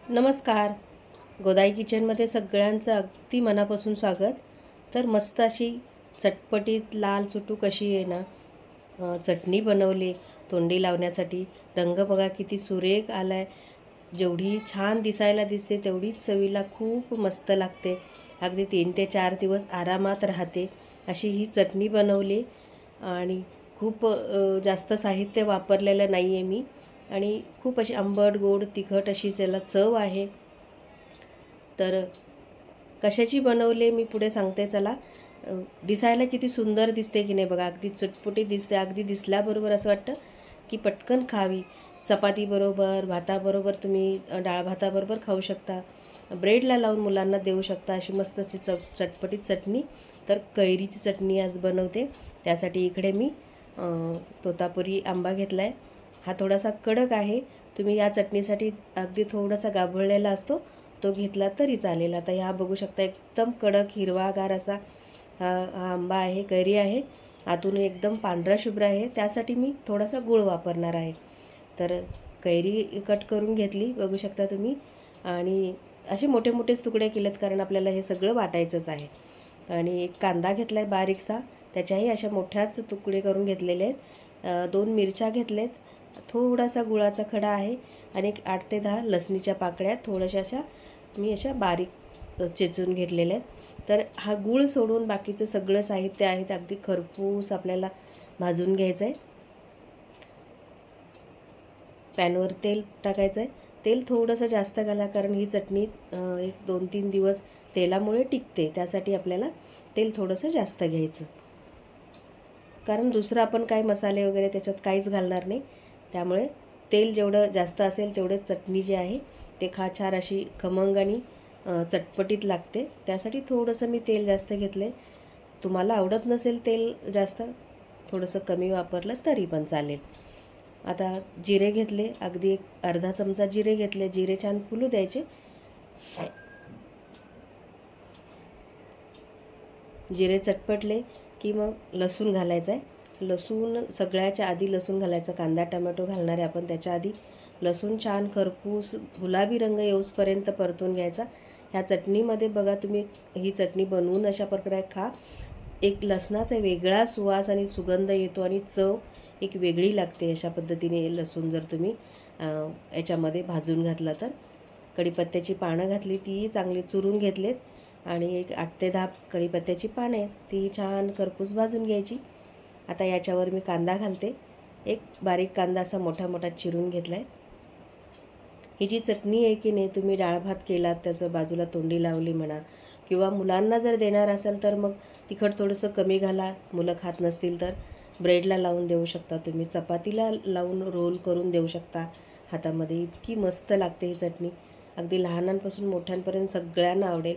नमस्कार. गोदाई किचनमध्ये सगळ्यांचं अगदी मनापासून स्वागत. तर मस्त अशी चटपटीत लाल चुटूक अशी आहे ना चटणी बनवली तोंडी लावण्यासाठी. रंग बघा किती सुरेख आला आहे. जेवढी छान दिसायला दिसते तेवढीच चवीला खूप मस्त लागते. अगदी 3 ते 4 दिवस आरामात राहते अशी ही चटणी बनवली. आणि खूप जास्त साहित्य वापरलेलं नाही आहे मी. आणि खूप अशी आंबट गोड तिखट अशी त्याला चव आहे. तर कशाची बनवले मी पुढे सांगते चला. दिसायला किती सुंदर दिसते की नाही बघा. अगदी चटपटीत दिसते. अगदी दिसल्याबरोबर असं वाटतं की पटकन खावी. चपातीबरोबर, भाताबरोबर, तुम्ही डाळ भाताबरोबर खाऊ शकता. ब्रेडला लावून मुलांना देऊ शकता. अशी मस्त अशी चटपटीत चटणी. तर कैरीची चटणी आज बनवते. त्यासाठी इकडे मी तोतापुरी आंबा घेतला आहे. हा थोडासा कडक आहे. तुम्ही या चटणीसाठी अगदी थोडासा गाभळलेला असतो तो घेतला तरी चालेल. आता ह्या बघू शकता एकदम कडक हिरवागार असा हा आंबा आहे, कैरी आहे. आतून एकदम पांढरा शुभ्र आहे. त्यासाठी मी थोडासा गूळ वापरणार आहे. तर कैरी कट करून घेतली बघू शकता तुम्ही. आणि असे मोठे मोठेच तुकडे केलेत कारण आपल्याला हे सगळं वाटायचंच आहे. आणि एक कांदा घेतला आहे बारीकसा. त्याच्याही अशा मोठ्याच तुकडे करून घेतलेले आहेत. 2 मिरच्या घेतलेत. थोडासा गुळाचा खडा आहे. आणि 8 ते 10 लसणीच्या पाकळ्या थोड्याशा अशा मी अशा बारीक चेचून घेतलेल्या आहेत. तर हा गूळ सोडून बाकीचं सगळं साहित्य आहे ते अगदी खरपूस आपल्याला भाजून घ्यायचं आहे. पॅनवर तेल टाकायचं आहे. तेल थोडंसं जास्त घाला कारण ही चटणी एक 2-3 दिवस तेलामुळे टिकते. त्यासाठी आपल्याला तेल थोडंसं जास्त घ्यायचं. कारण दुसरं आपण काय मसाले वगैरे त्याच्यात काहीच घालणार नाही. त्यामुळे तेल जेवढं जास्त असेल तेवढं चटणी जी आहे ते छान अशी खमंग आणि चटपटीत लागते. त्यासाठी थोडंसं मी तेल जास्त घेतलं आहे. तुम्हाला आवडत नसेल तेल जास्त, थोडंसं कमी वापरलं तरी पण चालेल. आता जिरे घेतले. अगदी एक अर्धा चमचा जिरे घेतले. जिरे छान फुलू द्यायचे. जिरे चटपटले की मग लसूण घालायचं आहे. लसूण सगळ्याच्या आधी लसूण घालायचं. कांदा टोमॅटो घालणार आहे आपण त्याच्या आधी. लसूण छान खरपूस गुलाबी रंग येऊसपर्यंत परतून घ्यायचा. ह्या चटणीमध्ये बघा तुम्ही ही चटणी बनवून अशा प्रकारे खा. एक लसणाचा वेगळा सुवास आणि सुगंध येतो आणि चव एक वेगळी लागते. अशा पद्धतीने लसूण जर तुम्ही याच्यामध्ये भाजून घातला तर. कढीपत्त्याची पानं घातली, तीही चांगली चुरून घेतलेत. आणि एक 8 ते 10 कढीपत्त्याची पाने आहेत, ती छान खरपूस भाजून घ्यायची. आता याच्यावर मी कांदा घालते. एक बारीक कांदा असा मोठा मोठा चिरून घेतला आहे. ही जी चटणी आहे की नाही, तुम्ही डाळ भात केलात त्याचं बाजूला तोंडी लावली म्हणा, किंवा मुलांना जर देणार असाल तर मग तिखट थोडंसं कमी घाला. मुलं खात नसतील तर ब्रेडला लावून देऊ शकता तुम्ही. चपातीला लावून रोल करून देऊ शकता हातामध्ये. इतकी मस्त लागते ही चटणी. अगदी लहानांपासून मोठ्यांपर्यंत सगळ्यांना आवडेल.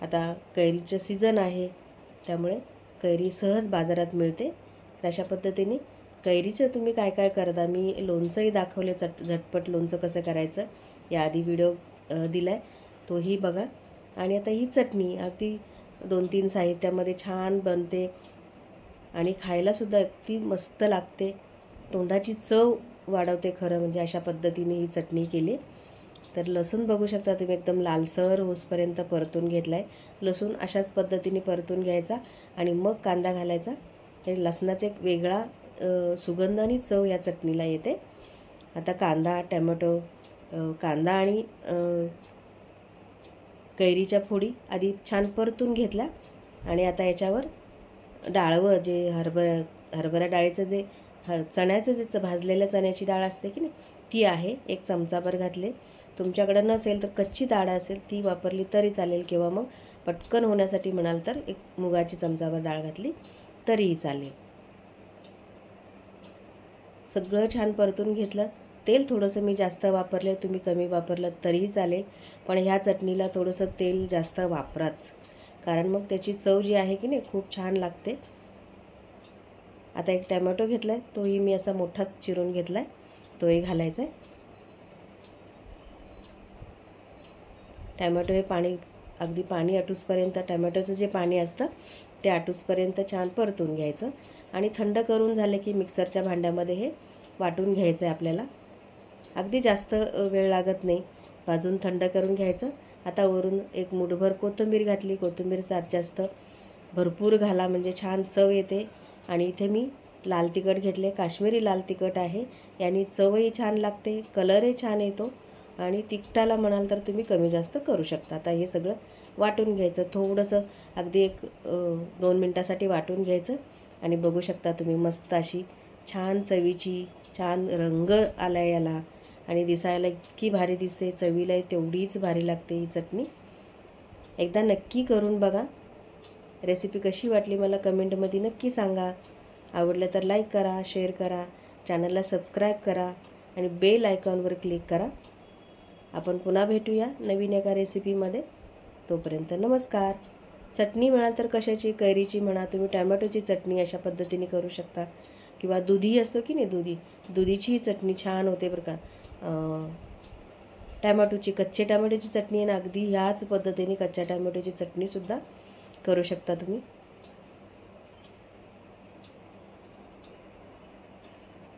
आता कैरीचं सीझन आहे त्यामुळे कैरी सहज बाजारात मिळते. तर अशा पद्धतीने कैरीचं तुम्ही काय काय करता, मी लोणचंही दाखवले. झटपट लोणचं कसं करायचं याआधी व्हिडिओ दिला आहे, तोही बघा. आणि आता ही चटणी अगदी 2-3 साहित्यामध्ये छान बनते आणि खायलासुद्धा अगदी मस्त लागते. तोंडाची चव वाढवते खरं म्हणजे अशा पद्धतीने ही चटणी केली. तर लसूण बघू शकता तुम्ही एकदम लालसर होसपर्यंत परतून घेतला आहे. लसूण अशाच पद्धतीने परतून घ्यायचा आणि मग कांदा घालायचा. हे लसणाचा एक वेगळा सुगंध आणि चव या चटणीला येते. आता कांदा टॅमॅटो कांदा आणि कैरीच्या फोडी आधी छान परतून घेतल्या. आणि आता याच्यावर डाळवं जे हरभरा डाळीचं जे चण्याचं जे भाजलेल्या चण्याची डाळ असते की नाही, ती आहे. 1 चमचाभर घातले. तुमच्याकडं नसेल तर कच्ची डाळ असेल ती वापरली तरी चालेल, किंवा मग पटकन होण्यासाठी म्हणाल तर 1 मुगाची चमचाभर डाळ घातली तरीही चालेल. सगळं छान परतून घेतलं. तेल थोडंसं मी जास्त वापरले, तुम्ही कमी वापरलं तरीही चालेल. पण ह्या चटणीला थोडंसं तेल जास्त वापराच, कारण मग त्याची चव जी आहे की नाही खूप छान लागते. आता एक टॅमॅटो घेतला आहे, तोही मी असा मोठाच चिरून घेतला आहे, तोही घालायचा आहे. टॅमॅटो हे अगदी पाणी आटूसपर्यंत, टॅमॅटोचं जे पाणी असतं ते आटूसपर्यंत छान परतून घ्यायचं. आणि थंड करून झाले की मिक्सरच्या भांड्यामध्ये हे वाटून घ्यायचं आहे आपल्याला. अगदी जास्त वेळ लागत नाही. भाजून थंड करून घ्यायचं. आता वरून एक मूठभर कोथिंबीर घातली. कोथिंबीर जास्त भरपूर घाला म्हणजे छान चव येते. आणि इथे मी लाल तिखट घेतले, काश्मीरी लाल तिखट आहे. याने चवही छान लागते, कलरही छान येतो. आणि तिखटाला म्हणाल तर तुम्ही कमी जास्त करू शकता. आता हे सगळं वाटून घ्यायचं, थोडंसं अगदी एक 2 मिनटासाठी वाटून घ्यायचं. आणि बघू शकता तुम्ही मस्त अशी छान चवीची, छान रंग आला याला आणि दिसायला इतकी भारी दिसते, चवीलाही तेवढीच भारी लागते ही चटणी. एकदा नक्की करून बघा. रेसिपी कशी वाटली मला कमेंटमध्ये नक्की सांगा. आवडलं तर लाईक करा, शेअर करा, चॅनलला सबस्क्राईब करा आणि बेल आयकॉनवर क्लिक करा. आपण पुन्हा भेटूया नवीन एका रेसिपीमध्ये. तोपर्यंत नमस्कार. चटणी म्हणाल तर कशाची, कैरीची म्हणा, तुम्ही टॅमॅटोची चटणी अशा पद्धतीने करू शकता. किंवा दुधी असतो की नाही, दुधीचीही चटणी छान होते बरं का. टॅमॅटोची, कच्चे टॅमॅटोची चटणी आहे ना, अगदी ह्याच पद्धतीने कच्च्या टॅमॅटोची चटणीसुद्धा करू शकता तुम्ही.